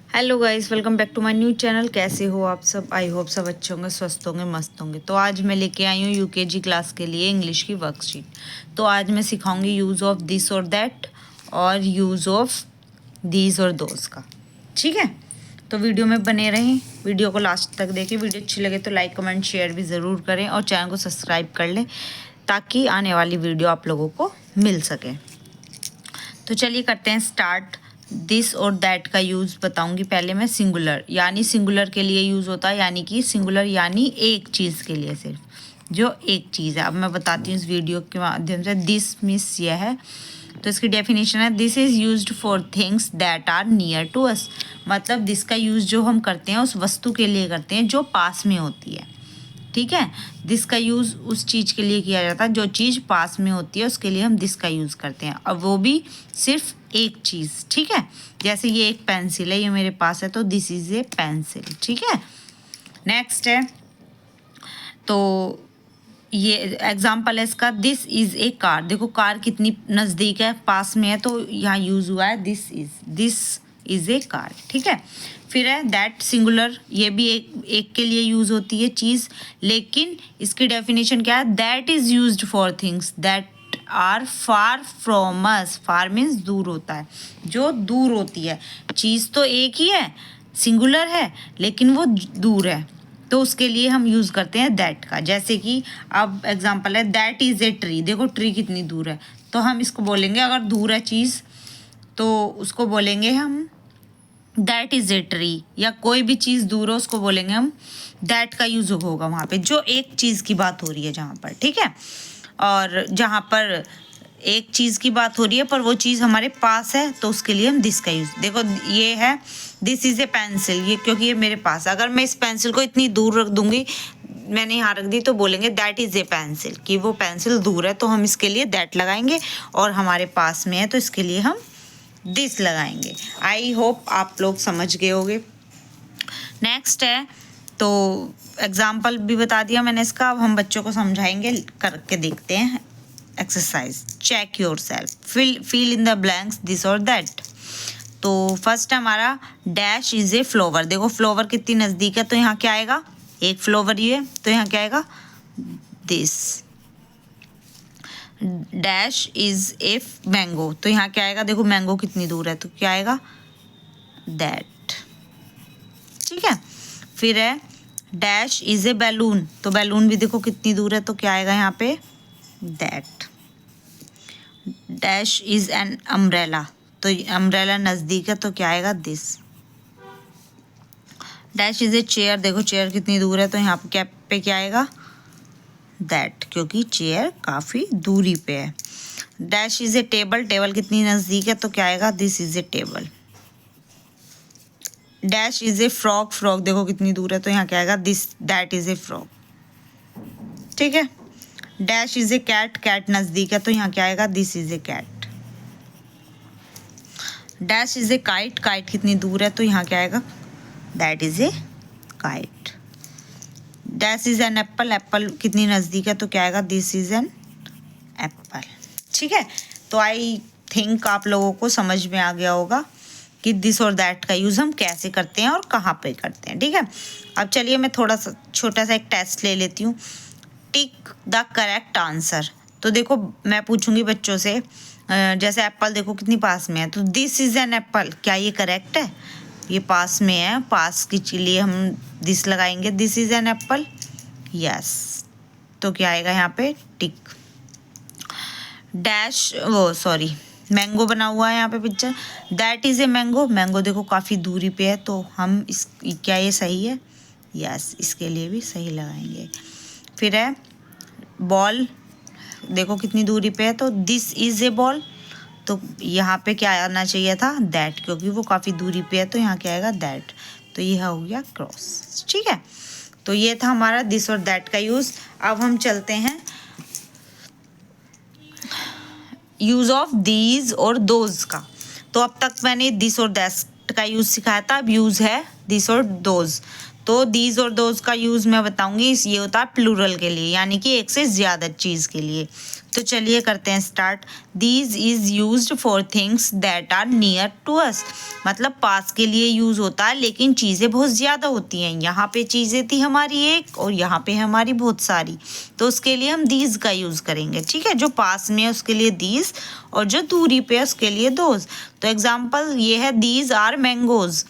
Hello guys, welcome back to my new channel. कैसे हो आप सब? आई होप सब अच्छे होंगे, स्वस्थ होंगे, मस्त होंगे। तो आज मैं लेके आई हूँ यूकेजी क्लास के लिए इंग्लिश की वर्कशीट। तो आज मैं सिखाऊंगी यूज़ ऑफ दिस और दैट और यूज़ ऑफ दीज और दोज का। ठीक है, तो वीडियो में बने रहें, वीडियो को लास्ट तक देखें। वीडियो अच्छी लगे तो लाइक कमेंट शेयर भी ज़रूर करें और चैनल को सब्सक्राइब कर लें ताकि आने वाली वीडियो आप लोगों को मिल सके। तो चलिए करते हैं स्टार्ट। दिस और दैट का यूज़ बताऊंगी। पहले मैं सिंगुलर, यानी सिंगुलर के लिए यूज़ होता है, यानी कि सिंगुलर यानी एक चीज़ के लिए, सिर्फ जो एक चीज़ है। अब मैं बताती हूँ इस वीडियो के माध्यम से। दिस मीन्स यह है, तो इसकी डेफिनेशन है this is used for things that are near to us. मतलब दिस का यूज़ जो हम करते हैं उस वस्तु के लिए करते हैं जो पास में होती है। ठीक है, दिस का यूज़ उस चीज़ के लिए किया जाता है जो चीज़ पास में होती है, उसके लिए हम दिस का यूज़ करते हैं, और वो भी सिर्फ एक चीज़। ठीक है, जैसे ये एक पेंसिल है, ये मेरे पास है, तो दिस इज़ ए पेंसिल। ठीक है, नेक्स्ट है, तो ये एग्जाम्पल है इसका, दिस इज़ ए कार। देखो कार कितनी नज़दीक है, पास में है, तो यहाँ यूज़ हुआ है दिस इज़ ए कार। ठीक है, फिर है दैट सिंगुलर, ये भी एक के लिए यूज़ होती है चीज़, लेकिन इसकी डेफिनेशन क्या है? That is used for things that are far from us. Far means दूर होता है, जो दूर होती है। चीज़ तो एक ही है, सिंगुलर है, लेकिन वो दूर है, तो उसके लिए हम यूज़ करते हैं दैट का। जैसे कि अब एग्जांपल है दैट इज़ ए ट्री। देखो ट्री कितनी दूर है, तो हम इसको बोलेंगे, अगर दूर है चीज़ तो उसको बोलेंगे हम दैट इज़ ए ट्री, या कोई भी चीज़ दूर हो उसको बोलेंगे हम दैट का यूज़ होगा वहाँ पे, जो एक चीज़ की बात हो रही है जहाँ पर। ठीक है, और जहाँ पर एक चीज़ की बात हो रही है पर वो चीज़ हमारे पास है, तो उसके लिए हम दिस का यूज़। देखो ये है दिस इज़ ए पेंसिल, ये क्योंकि ये मेरे पास है। अगर मैं इस पेंसिल को इतनी दूर रख दूंगी, मैंने यहाँ रख दी, तो बोलेंगे दैट इज़ ए पेंसिल, कि वो पेंसिल दूर है, तो हम इसके लिए दैट लगाएंगे, और हमारे पास में है तो इसके लिए हम दिस लगाएंगे। आई होप आप लोग समझ गए होंगे। नेक्स्ट है, तो एग्जाम्पल भी बता दिया मैंने इसका। अब हम बच्चों को समझाएंगे, करके देखते हैं exercise. Check your self, fill in the blanks this और दैट। तो फर्स्ट हमारा डैश इज ए फ्लावर। देखो फ्लावर कितनी नज़दीक है, तो यहाँ क्या आएगा? एक फ्लावर ये, तो यहाँ क्या आएगा? This. Dash is a mango, तो यहाँ क्या आएगा? देखो मैंगो कितनी दूर है, तो क्या आएगा? दैट। ठीक है, फिर है डैश इज ए बैलून। तो बैलून भी देखो कितनी दूर है, तो क्या आएगा यहाँ पे? That. Dash is an umbrella, तो अम्ब्रेला नज़दीक है, तो क्या आएगा? This. Dash is a chair. देखो चेयर कितनी दूर है, तो यहाँ पे क्या आएगा? दैट, क्योंकि चेयर काफ़ी दूरी पे है। Dash is a table. Table कितनी नज़दीक है, तो क्या आएगा? This is a table. Dash is a frock. Frock देखो कितनी दूर है, तो यहाँ क्या आएगा? This, that is a frock. ठीक है, dash is a cat. Cat नज़दीक है, तो यहाँ क्या आएगा? This is a cat. Dash is a kite. Kite कितनी दूर है, तो यहाँ क्या आएगा? That is a kite. Dash is an apple. Apple कितनी नज़दीक है, तो क्या आएगा? This is an apple. ठीक है, तो आई थिंक आप लोगों को समझ में आ गया होगा कि दिस और दैट का यूज़ हम कैसे करते हैं और कहाँ पे करते हैं। ठीक है, अब चलिए मैं थोड़ा सा छोटा सा एक टेस्ट ले लेती हूँ। Tick the correct answer. तो देखो मैं पूछूंगी बच्चों से, जैसे एप्पल देखो कितनी पास में है, तो दिस इज़ एन एप्पल, क्या ये करेक्ट है? ये पास में है, पास के लिए हम दिस लगाएंगे, this is an apple. Yes, तो क्या आएगा यहाँ पे? टिक। डैश, वो सॉरी, मैंगो बना हुआ है यहाँ पे picture. That is a mango. Mango देखो काफ़ी दूरी पे है, तो हम इस, क्या ये सही है? यस, इसके लिए भी सही लगाएंगे। फिर है बॉल। देखो कितनी दूरी पे है, तो दिस इज़ ए बॉल, तो यहाँ पे क्या आना चाहिए था? दैट, क्योंकि वो काफ़ी दूरी पे है, तो यहाँ क्या आएगा? दैट। तो ये हो गया क्रॉस। ठीक है, तो ये था हमारा दिस और दैट का यूज़। अब हम चलते हैं यूज़ ऑफ दीज और दोज का। तो अब तक मैंने दिस और दैट का यूज़ सिखाया था, अब यूज़ है दिस और दोज। तो दीज और दोज का यूज़ मैं बताऊंगी, ये होता है प्लूरल के लिए, यानी कि एक से ज़्यादा चीज़ के लिए। तो चलिए करते हैं start. These is used for things that are near to us, मतलब पास के लिए यूज होता है लेकिन चीज़ें बहुत ज़्यादा होती हैं। यहाँ पे चीज़ें थी हमारी एक और यहाँ पे हमारी बहुत सारी, तो उसके लिए हम दीज का यूज़ करेंगे। ठीक है, जो पास में है उसके लिए दीज और जो दूरी पे है उसके लिए दोज। तो एग्जाम्पल ये है, दीज आर मैंगोज।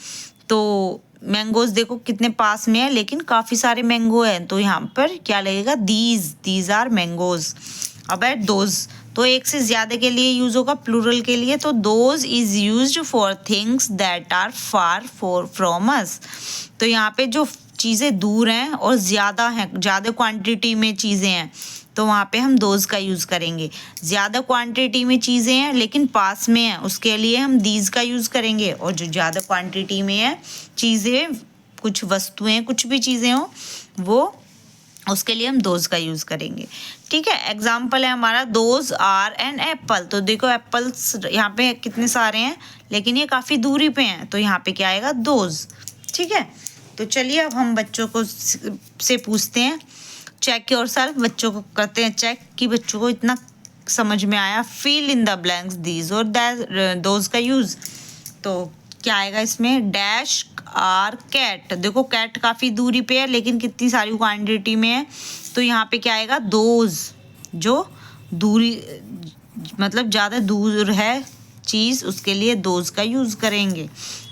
तो मैंगोज देखो कितने पास में है लेकिन काफ़ी सारे मैंगो हैं, तो यहाँ पर क्या लगेगा, दीज आर मैंगोज। अब है दोज, तो एक से ज़्यादा के लिए यूज होगा, प्लूरल के लिए, तो those is used for things that are far from us. तो यहाँ पे जो चीज़ें दूर हैं और ज़्यादा हैं, ज़्यादा क्वांटिटी में चीज़ें हैं, तो वहाँ पे हम दोज का यूज़ करेंगे। ज़्यादा क्वांटिटी में चीज़ें हैं लेकिन पास में हैं, उसके लिए हम दीज का यूज़ करेंगे। और जो ज़्यादा क्वांटिटी में है चीज़ें, कुछ वस्तुएं, कुछ भी चीज़ें हों, वो उसके लिए हम दोज का यूज़ करेंगे। ठीक है, एग्जाम्पल है हमारा, दोज आर एन एप्पल। तो देखो एप्पल्स यहाँ पे कितने सारे हैं लेकिन ये काफ़ी दूरी पे हैं, तो यहाँ पे क्या आएगा, दोज। ठीक है, तो चलिए अब हम बच्चों को से पूछते हैं, चेक योरसेल्फ, बच्चों को करते हैं चेक कि बच्चों को इतना समझ में आया। Fill in the blanks these और दोज का यूज़। तो क्या आएगा इसमें, डैश आर कैट। देखो कैट काफ़ी दूरी पे है लेकिन कितनी सारी क्वांटिटी में है, तो यहाँ पे क्या आएगा, दोज। जो दूरी मतलब ज़्यादा दूर है चीज़, उसके लिए दोज का यूज़ करेंगे।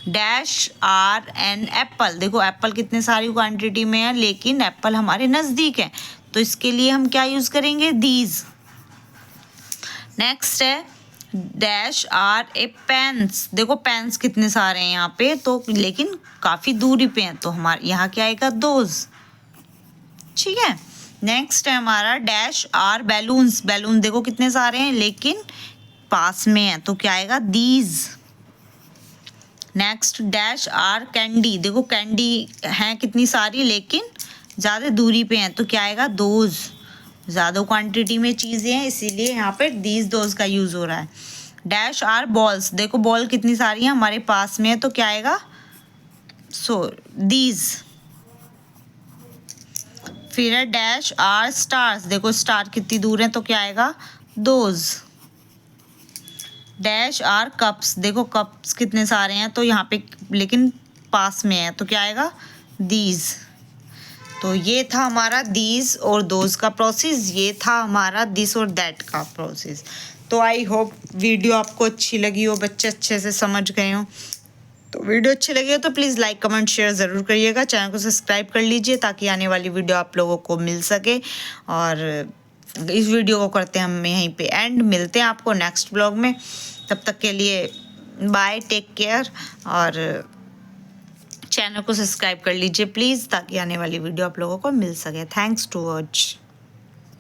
Dash are an apple. देखो एप्पल कितने सारी क्वांटिटी में है लेकिन एप्पल हमारे नज़दीक है, तो इसके लिए हम क्या यूज़ करेंगे, दीज। नेक्स्ट है, डैश आर ए पेन्स। देखो पेन्स कितने सारे हैं यहाँ पे, तो लेकिन काफ़ी दूरी पे हैं, तो हमारे यहाँ क्या आएगा, दोज। ठीक है, नेक्स्ट है हमारा, डैश आर बैलून्स। बैलून देखो कितने सारे हैं लेकिन पास में है, तो क्या आएगा, these. Next, dash are candy. देखो कैंडी हैं कितनी सारी लेकिन ज़्यादा दूरी पे हैं, तो क्या आएगा, दोज। ज़्यादा क्वांटिटी में चीज़ें हैं इसीलिए यहाँ पे दीज दोज का यूज़ हो रहा है। Dash are balls. देखो बॉल कितनी सारी हैं हमारे पास में है, तो क्या आएगा, दीज। फिर है डैश आर स्टार्स। देखो स्टार कितनी दूर है, तो क्या आएगा, दोज। Dash are cups. देखो कप्स कितने सारे हैं, तो यहाँ पे लेकिन पास में है, तो क्या आएगा, दीज। तो ये था हमारा दीज और दोज का प्रोसेस, ये था हमारा दिस और दैट का प्रोसेस। तो आई होप वीडियो आपको अच्छी लगी हो, बच्चे अच्छे से समझ गए हो। तो वीडियो अच्छी लगी हो तो प्लीज़ लाइक कमेंट शेयर ज़रूर करिएगा, चैनल को सब्सक्राइब कर लीजिए ताकि आने वाली वीडियो आप लोगों को मिल सके। और इस वीडियो को करते हैं हम यहीं पे एंड, मिलते हैं आपको नेक्स्ट ब्लॉग में। तब तक के लिए बाय, टेक केयर, और चैनल को सब्सक्राइब कर लीजिए प्लीज़ ताकि आने वाली वीडियो आप लोगों को मिल सके। Thanks to watch.